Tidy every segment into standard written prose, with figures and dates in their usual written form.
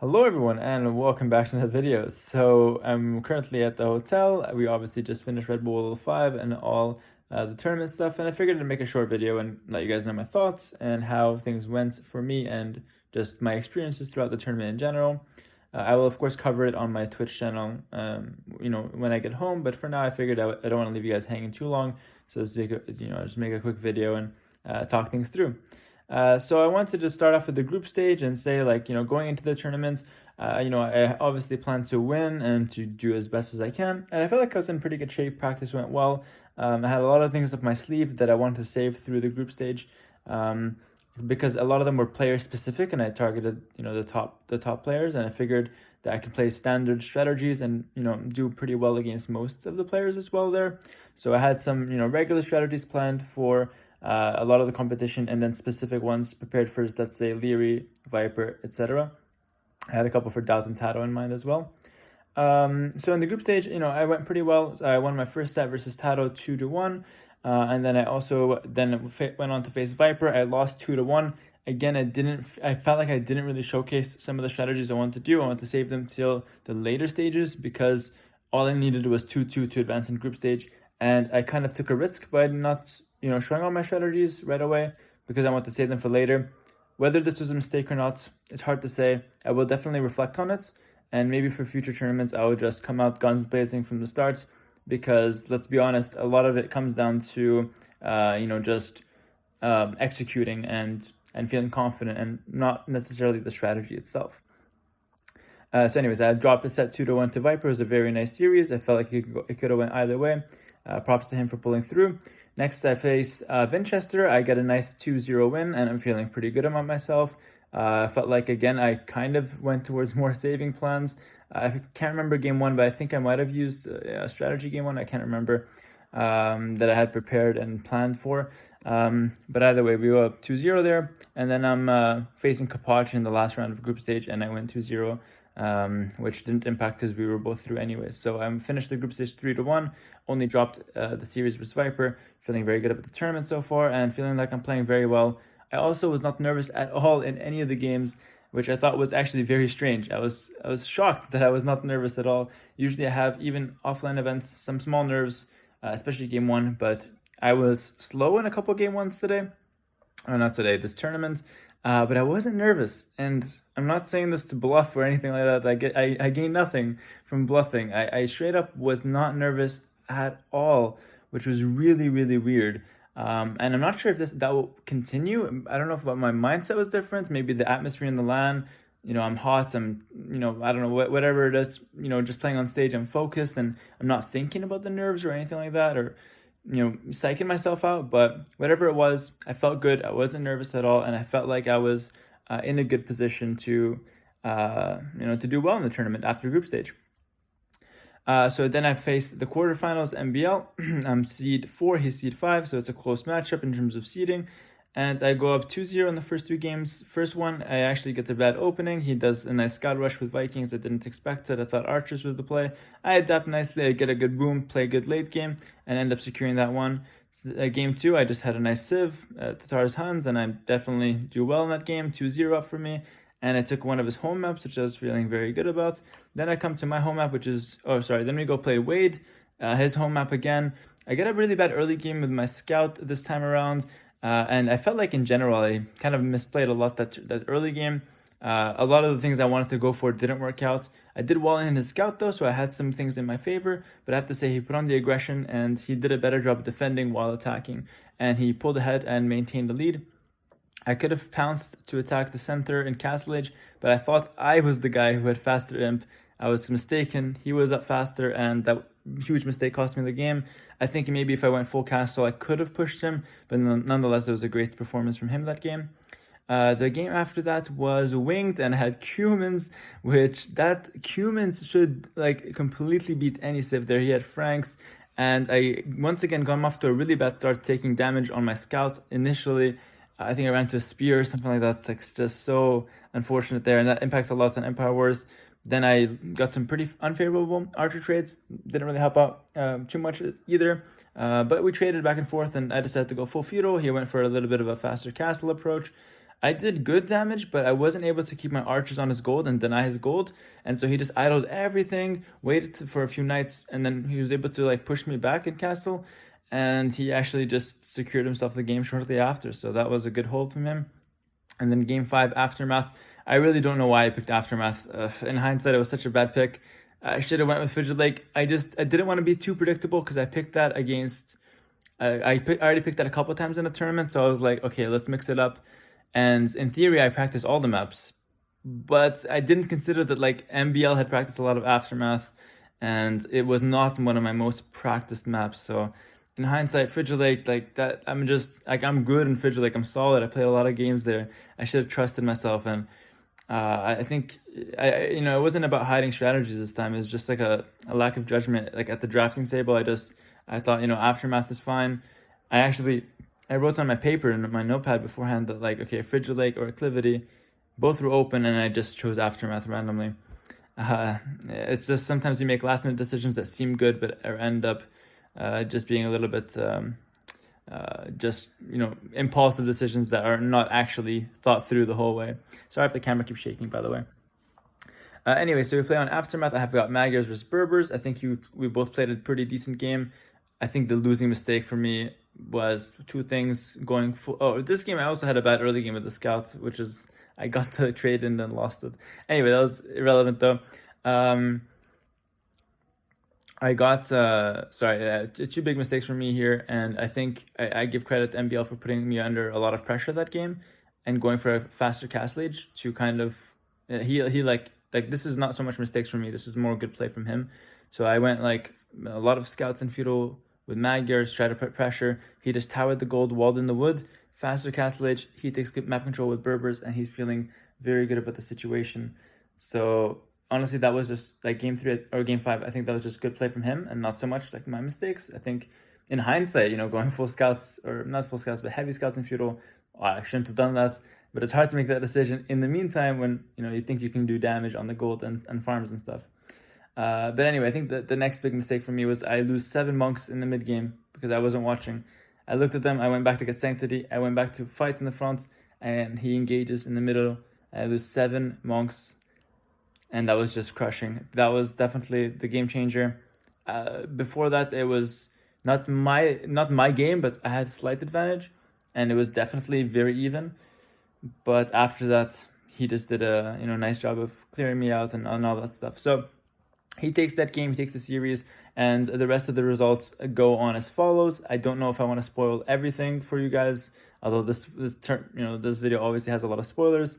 Hello everyone and welcome back to another video. So I'm currently at the hotel. We obviously just finished Red Bull 5 and all the tournament stuff, and I figured to make a short video and let you guys know my thoughts and how things went for me and just my experiences throughout the tournament in general. I will of course cover it on my Twitch channel, when I get home. But for now, I figured I don't want to leave you guys hanging too long, so just make a quick video and talk things through. So I want to just start off with the group stage and say, going into the tournament, I obviously plan to win and to do as best as I can. And I felt like I was in pretty good shape. Practice went well. I had a lot of things up my sleeve that I wanted to save through the group stage, because a lot of them were player specific, and I targeted, the top players, and I figured that I could play standard strategies and, do pretty well against most of the players as well there. So I had some, regular strategies planned for a lot of the competition, and then specific ones prepared for, let's say, Leary, Viper, etc. I had a couple for Daz and Tato in mind as well. So in the group stage, I went pretty well. I won my first set versus Tato 2-1, and then I also went on to face Viper. I lost 2-1. Again, I felt like I didn't really showcase some of the strategies I wanted to do. I wanted to save them till the later stages, because all I needed was 2-2 to advance in group stage, and I kind of took a risk by not showing all my strategies right away, because I want to save them for later. Whether this was a mistake or not, it's hard to say. I will definitely reflect on it, and maybe for future tournaments, I will just come out guns blazing from the start, because let's be honest, a lot of it comes down to, just executing and feeling confident, and not necessarily the strategy itself. So anyways, I dropped a set 2-1 to Viper. It was a very nice series. I felt like it could have went either way. Props to him for pulling through. Next, I face Vinchester. I get a nice 2-0 win, and I'm feeling pretty good about myself. I felt like, again, I kind of went towards more saving plans. I can't remember game one, but I think I might have used a strategy game one. I can't remember, that I had prepared and planned for. But either way, we go up 2-0 there. And then I'm facing Kapachi in the last round of group stage, and I win 2-0. Which didn't impact because we were both through anyways. So I'm finished the group stage 3-1, only dropped the series versus Viper, feeling very good about the tournament so far, and feeling like I'm playing very well. I also was not nervous at all in any of the games, which I thought was actually very strange. I was shocked that I was not nervous at all. Usually I have, even offline events, some small nerves, especially game one, but I was slow in a couple game ones today. Or not today, this tournament. But I wasn't nervous, and I'm not saying this to bluff or anything like that. I gained nothing from bluffing. I straight up was not nervous at all, which was really, really weird. And I'm not sure if that will continue. I don't know if my mindset was different. Maybe the atmosphere in the LAN. I'm hot. I don't know, whatever it is. Just playing on stage, I'm focused and I'm not thinking about the nerves or anything like that, or psyching myself out. But whatever it was, I felt good. I wasn't nervous at all, and I felt like I was in a good position to do well in the tournament after group stage. So then I faced the quarterfinals MBL. I'm seed 4, he's seed 5, so it's a close matchup in terms of seeding. And I go up 2-0 in the first 2 games. First one, I actually get a bad opening. He does a nice scout rush with Vikings. I didn't expect it. I thought Archers was the play. I adapt nicely. I get a good boom, play a good late game, and end up securing that one. Game 2, I just had a nice civ, Tatar's Hans, and I definitely do well in that game. 2-0 up for me. And I took one of his home maps, which I was feeling very good about. Then I come to my home map, then we go play Wade, his home map again. I get a really bad early game with my scout this time around. And I felt like in general, I kind of misplayed a lot that early game. A lot of the things I wanted to go for didn't work out. I did well in his scout though, so I had some things in my favor, but I have to say he put on the aggression and he did a better job defending while attacking, and he pulled ahead and maintained the lead. I could have pounced to attack the center in Castle Age, but I thought I was the guy who had faster imp. I was mistaken. He was up faster, and that huge mistake cost me the game. I think maybe if I went full castle, I could have pushed him, but nonetheless, it was a great performance from him that game. The game after that was Winged and had Cumans, Cumans should completely beat any civ there. He had Franks, and I once again got him off to a really bad start, taking damage on my scouts initially. I think I ran to a spear or something like that. It's like just so unfortunate there, and that impacts a lot on Empire Wars. Then I got some pretty unfavorable archer trades. Didn't really help out too much either. But we traded back and forth, and I decided to go full feudal. He went for a little bit of a faster castle approach. I did good damage, but I wasn't able to keep my archers on his gold and deny his gold. And so he just idled everything, waited for a few knights, and then he was able to like push me back in castle. And he actually just secured himself the game shortly after. So that was a good hold from him. And then game 5, Aftermath. I really don't know why I picked Aftermath. In hindsight, it was such a bad pick. I should have went with Frigid Lake. I didn't want to be too predictable because I picked that against. I already picked that a couple times in the tournament, so I was like, okay, let's mix it up. And in theory, I practiced all the maps, but I didn't consider that like MBL had practiced a lot of Aftermath, and it was not one of my most practiced maps. So in hindsight, Frigid Lake, like that, I'm just like I'm good in Frigid Lake. I'm solid. I play a lot of games there. I should have trusted myself, and I think it wasn't about hiding strategies this time. It was just like a lack of judgment. Like at the drafting table, I thought Aftermath is fine. I wrote on my paper in my notepad beforehand that like okay, Frigid Lake or Acclivity, both were open, and I just chose Aftermath randomly. It's just sometimes you make last minute decisions that seem good but end up just being a little bit impulsive decisions that are not actually thought through the whole way. Sorry if the camera keeps shaking, by the way. Anyway, so we play on Aftermath. I have got Magyars versus Berbers. I think we both played a pretty decent game. I think the losing mistake for me was two things going full. Oh, this game I also had a bad early game with the scouts, which is I got the trade and then lost it. Anyway, that was irrelevant though. I got two big mistakes from me here, and I think I give credit to MBL for putting me under a lot of pressure that game and going for a faster castle age to kind of he like this is not so much mistakes from me. This is more good play from him. So I went like a lot of scouts and feudal with Magyars, try to put pressure. He just towered the gold, walled in the wood, faster castle age. He takes good map control with Berbers, and he's feeling very good about the situation. So honestly, that was just like game 3 or game 5. I think that was just good play from him and not so much like my mistakes. I think in hindsight, going full scouts, or not full scouts, but heavy scouts in feudal, I shouldn't have done that. But it's hard to make that decision in the meantime when you think you can do damage on the gold and farms and stuff. But anyway, I think that the next big mistake for me was I lose 7 monks in the mid game because I wasn't watching. I looked at them, I went back to get Sanctity, I went back to fight in the front, and he engages in the middle. I lose 7 monks, and that was just crushing. That was definitely the game changer. Before that, it was not my game, but I had a slight advantage, and it was definitely very even. But after that, he just did a nice job of clearing me out and all that stuff. So he takes that game, he takes the series, and the rest of the results go on as follows. I don't know if I want to spoil everything for you guys, although this video obviously has a lot of spoilers.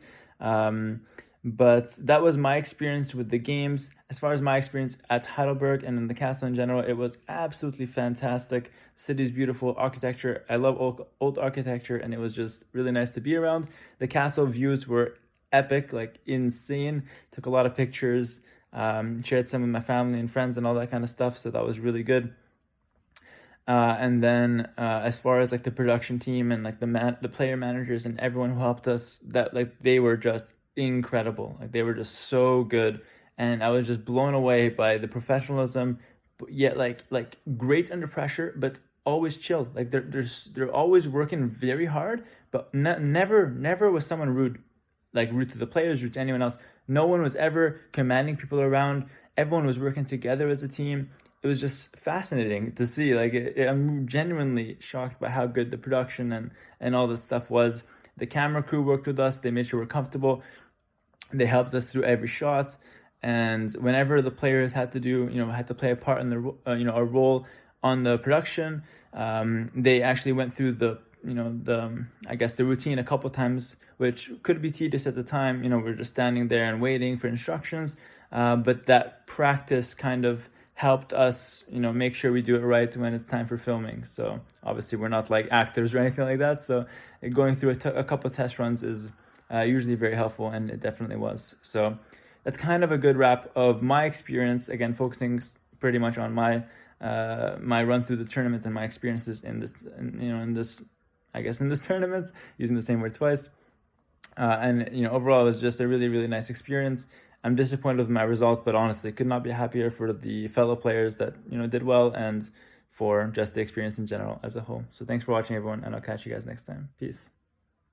But that was my experience with the games. As far as my experience at Heidelberg and in the castle in general, it was absolutely fantastic. The city is beautiful, architecture. I love old architecture, and it was just really nice to be around. The castle views were epic, like insane. Took a lot of pictures, shared some with my family and friends and all that kind of stuff. So that was really good. And then as far as like the production team and like the player managers and everyone who helped us, that like they were just incredible. Like they were just so good, and I was just blown away by the professionalism, but yet like great under pressure, but always chill. Like they're always working very hard, but never was someone rude to the players, rude to anyone else. No one was ever commanding people around. Everyone was working together as a team. It was just fascinating to see. Like I'm genuinely shocked by how good the production and all that stuff was. The camera crew worked with us. They made sure we're comfortable. They helped us through every shot. And whenever the players had to play a part in the a role on the production, they actually went through the routine a couple times, which could be tedious at the time. We're just standing there and waiting for instructions. But that practice kind of helped us, make sure we do it right when it's time for filming. So obviously we're not like actors or anything like that. So going through a couple test runs is usually very helpful, and it definitely was. So that's kind of a good wrap of my experience. Again, focusing pretty much on my run through the tournament and my experiences in this tournament, using the same word twice. And overall, it was just a really, really nice experience. I'm disappointed with my result, but honestly, could not be happier for the fellow players that did well, and for just the experience in general as a whole. So thanks for watching, everyone, and I'll catch you guys next time. Peace.